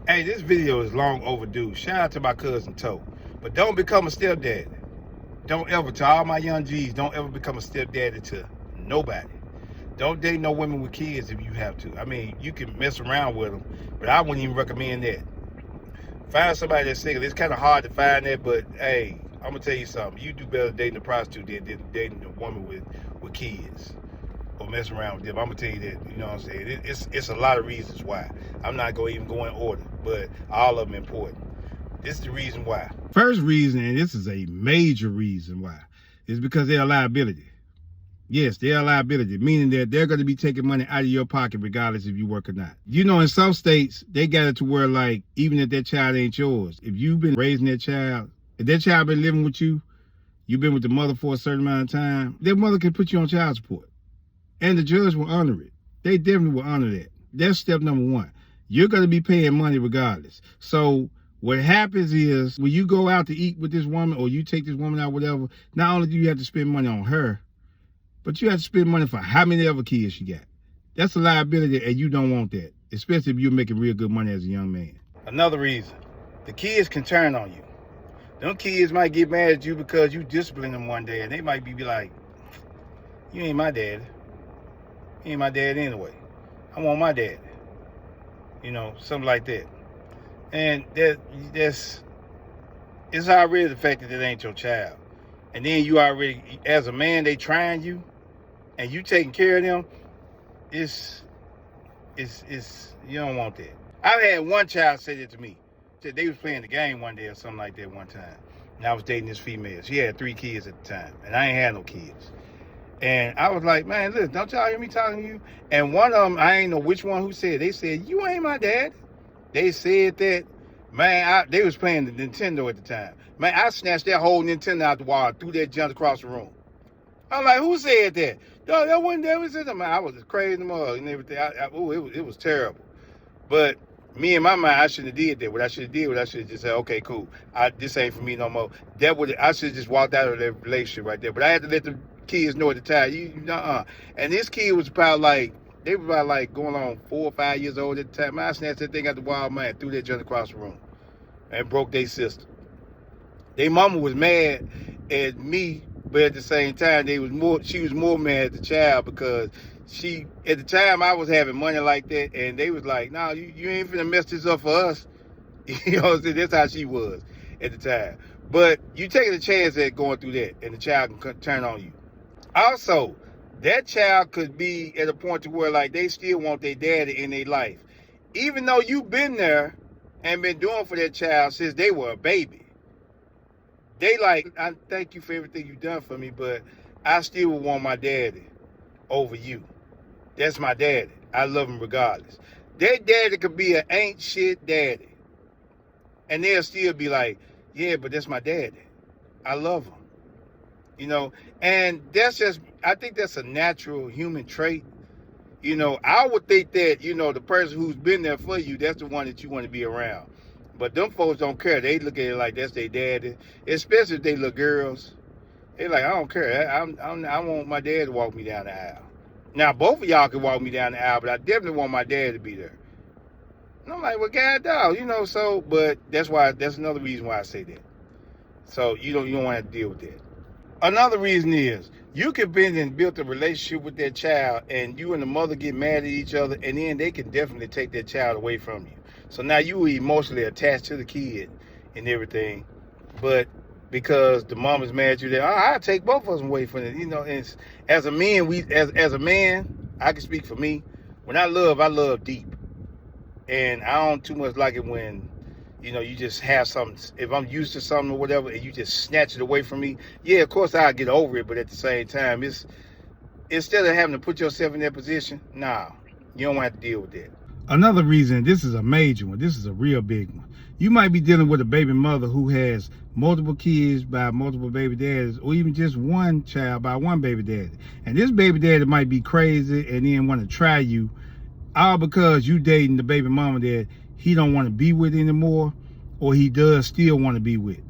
Hey, this video is long overdue. Shout out to my cousin Toe. But don't become a stepdad. Don't ever, to all my young G's, don't ever become a stepdaddy to nobody. Don't date no women with kids if you have to. I mean, you can mess around with them, but I wouldn't even recommend that. Find somebody that's single. It's kind of hard to find that, but hey, I'm gonna tell you something. You do better dating a prostitute than dating a woman with kids or messing around with them. I'm gonna tell you that. You know what I'm saying? It's a lot of reasons why. I'm not gonna even go in order, but all of them important. This is the reason why. First reason, and this is a major reason why, is because they're a liability. Yes, they're a liability, meaning that they're going to be taking money out of your pocket regardless if you work or not. You know, in some states, they got it to where, like, even if that child ain't yours, if you've been raising that child, if that child been living with you, you've been with the mother for a certain amount of time, their mother can put you on child support. And the judge will honor it. They definitely will honor that. That's step number one. You're going to be paying money regardless. So what happens is when you go out to eat with this woman or you take this woman out, whatever, not only do you have to spend money on her, but you have to spend money for how many other kids she got. That's a liability, and you don't want that, especially if you're making real good money as a young man. Another reason, the kids can turn on you. Them kids might get mad at you because you discipline them one day, and they might be like, you ain't my dad. You ain't my dad anyway. I want my dad. You know, something like that. And it's already the fact that it ain't your child. And then you already, as a man, they trying you, and you taking care of them, it's you don't want that. I've had one child say that to me. Said they was playing the game one day or something like that one time. And I was dating this female. She had 3 kids at the time, and I ain't had no kids. And I was like, man, listen, don't y'all hear me talking to you? And one of them, I ain't know which one who said, they said, you ain't my dad. They said that, man, they was playing the Nintendo at the time. Man, I snatched that whole Nintendo out the wall and threw that junk across the room. I'm like, who said that? No, that wasn't that. Was it? Man, I was crazy mug and everything. It was terrible. But me in my mind, I shouldn't have did that. What I should have did was I should have just said, okay, cool. This ain't for me no more. I should have just walked out of that relationship right there. But I had to let the kids know at the time. And this kid was they were about like going on 4 or 5 years old at the time. Man, I snatched that thing out the wall, man, threw that junk across the room and broke their system. Their mama was mad at me, but at the same time, she was more mad at the child because at the time, I was having money like that, and they was like, no, you ain't finna mess this up for us. You know what I'm saying? That's how she was at the time. But you taking a chance at going through that, and the child can turn on you. Also, that child could be at a point to where, like, they still want their daddy in their life. Even though you've been there and been doing for that child since they were a baby. They like, I thank you for everything you've done for me, but I still would want my daddy over you. That's my daddy. I love him regardless. Their daddy could be an ain't shit daddy. And they'll still be like, yeah, but that's my daddy. I love him. You know, and I think that's a natural human trait. You know, I would think that, you know, the person who's been there for you, that's the one that you want to be around. But them folks don't care. They look at it like that's their daddy, especially if they little girls. They like, I don't care. I want my dad to walk me down the aisle. Now, both of y'all can walk me down the aisle, but I definitely want my dad to be there. And I'm like, well, God, dog, you know, so, but that's another reason why I say that. So you don't want to have to deal with that. Another reason is you could been and built a relationship with that child, and you and the mother get mad at each other, and then they can definitely take that child away from you. So now you were emotionally attached to the kid and everything, but because the mom is mad at you, I'll take both of them away from it. You know, and as a man, as a man, I can speak for me. When I love deep, and I don't too much like it when, you know, you just have something. If I'm used to something or whatever, and you just snatch it away from me, yeah, of course I'll get over it. But at the same time, it's instead of having to put yourself in that position, nah, you don't want to deal with that. Another reason, this is a major one, this is a real big one. You might be dealing with a baby mother who has multiple kids by multiple baby daddies, or even just one child by one baby daddy. And this baby daddy might be crazy and then want to try you, all because you dating the baby mama that he don't want to be with anymore, or he does still want to be with.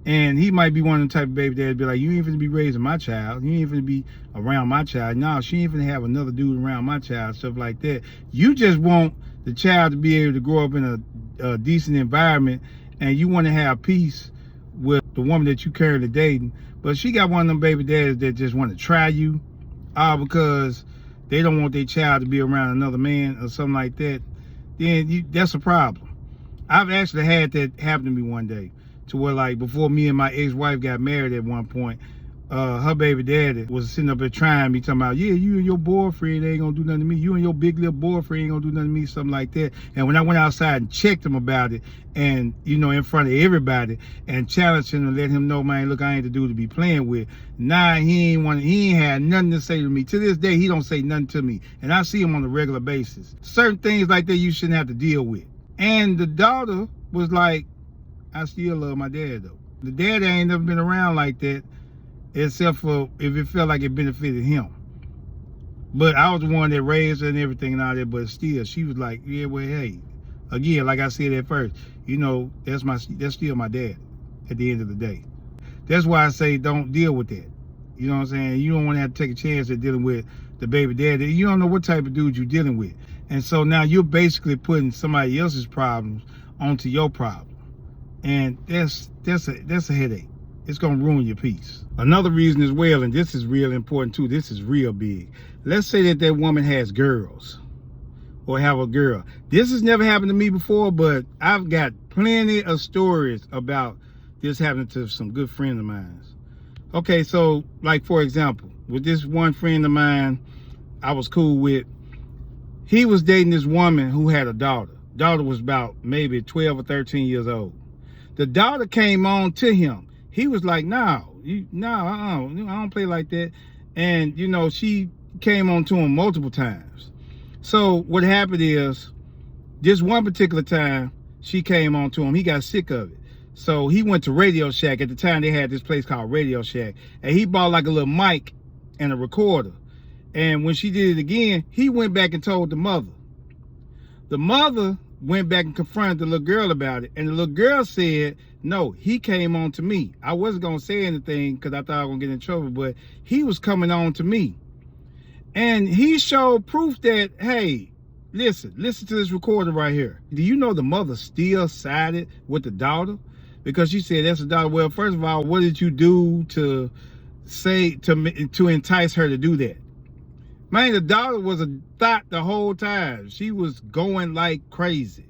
And he might be one of the type of baby dads be like, you ain't finna be raising my child. You ain't finna be around my child. No, she ain't finna have another dude around my child, stuff like that. You just want the child to be able to grow up in a decent environment, and you want to have peace with the woman that you currently dating. But she got one of them baby dads that just want to try you, because they don't want their child to be around another man or something like that. Then that's a problem. I've actually had that happen to me one day, to where, like, before me and my ex-wife got married at one point, her baby daddy was sitting up there trying me, talking about, yeah, you and your boyfriend ain't gonna do nothing to me. You and your big little boyfriend ain't gonna do nothing to me, something like that. And when I went outside and checked him about it, and, you know, in front of everybody, and challenged him and let him know, man, look, I ain't the dude to be playing with. Nah, he ain't had nothing to say to me. To this day, he don't say nothing to me. And I see him on a regular basis. Certain things like that you shouldn't have to deal with. And the daughter was like, I still love my dad, though. The dad ain't never been around like that, except for if it felt like it benefited him. But I was the one that raised her and everything and all that, but still, she was like, yeah, well, hey, again, like I said at first, you know, that's still my dad at the end of the day. That's why I say don't deal with that. You know what I'm saying? You don't want to have to take a chance at dealing with the baby daddy. You don't know what type of dude you're dealing with. And so now you're basically putting somebody else's problems onto your problem. And that's a headache. It's gonna ruin your peace. Another reason as well, and this is real important too, this is real big. Let's say that woman has girls, or have a girl. This has never happened to me before, but I've got plenty of stories about this happening to some good friends of mine. Okay, so like, for example, with this one friend of mine I was cool with, he was dating this woman who had a daughter. Daughter was about maybe 12 or 13 years old. The daughter came on to him. He was like, I don't play like that. And, you know, she came on to him multiple times. So what happened is, this one particular time, she came on to him. He got sick of it. So he went to Radio Shack. At the time, they had this place called Radio Shack. And he bought like a little mic and a recorder. And when she did it again, he went back and told the mother. The mother went back and confronted the little girl about it. And the little girl said, no, he came on to me. I wasn't going to say anything because I thought I was going to get in trouble, but he was coming on to me. And he showed proof that, hey, listen to this recorder right here. Do you know the mother still sided with the daughter? Because she said, that's the daughter. Well, first of all, what did you do to entice her to do that? Man, the daughter was a thought the whole time. She was going like crazy.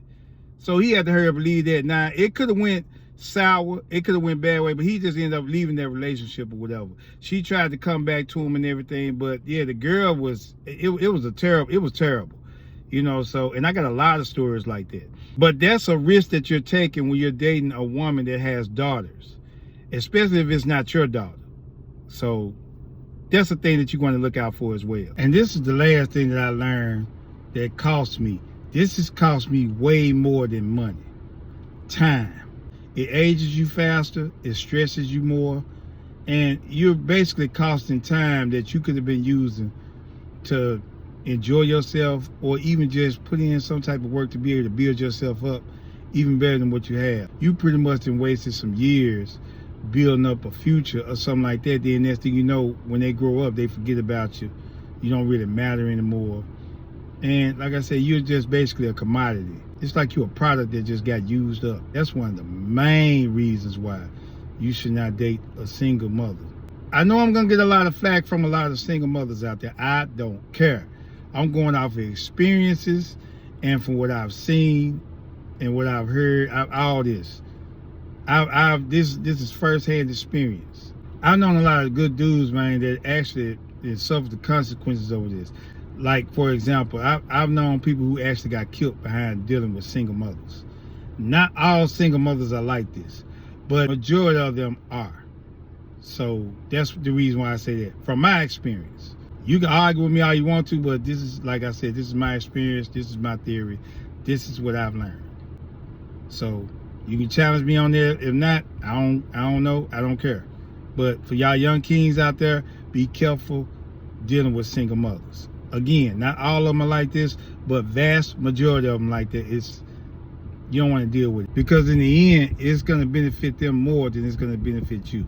So he had to hurry up and leave that. Now, it could have went sour. It could have went bad way, but he just ended up leaving that relationship or whatever. She tried to come back to him and everything, but yeah, the girl was, it was terrible. You know, so, and I got a lot of stories like that. But that's a risk that you're taking when you're dating a woman that has daughters, especially if it's not your daughter. So that's a thing that you're going to look out for as well. And this is the last thing that I learned that cost me. This has cost me way more than money. Time. It ages you faster, it stresses you more, and you're basically costing time that you could have been using to enjoy yourself, or even just put in some type of work to be able to build yourself up even better than what you have. You pretty much done wasted some years building up a future or something like that. Then next thing you know, when they grow up, they forget about you. You don't really matter anymore. And like I said, you're just basically a commodity. It's like you're a product that just got used up. That's one of the main reasons why you should not date a single mother. I know I'm gonna get a lot of flack from a lot of single mothers out there. I don't care. I'm going off of experiences and from what I've seen and what I've heard. All this. This is firsthand experience. I've known a lot of good dudes, man, that actually suffered the consequences over this. Like, for example, I've known people who actually got killed behind dealing with single mothers. Not all single mothers are like this, but majority of them are. So that's the reason why I say that. From my experience. You can argue with me all you want to, but this is, like I said, this is my experience. This is my theory. This is what I've learned. So you can challenge me on there. If not, I don't know. I don't care. But for y'all young kings out there, be careful dealing with single mothers. Again, not all of them are like this, but vast majority of them like that. You don't want to deal with it because in the end, it's going to benefit them more than it's going to benefit you.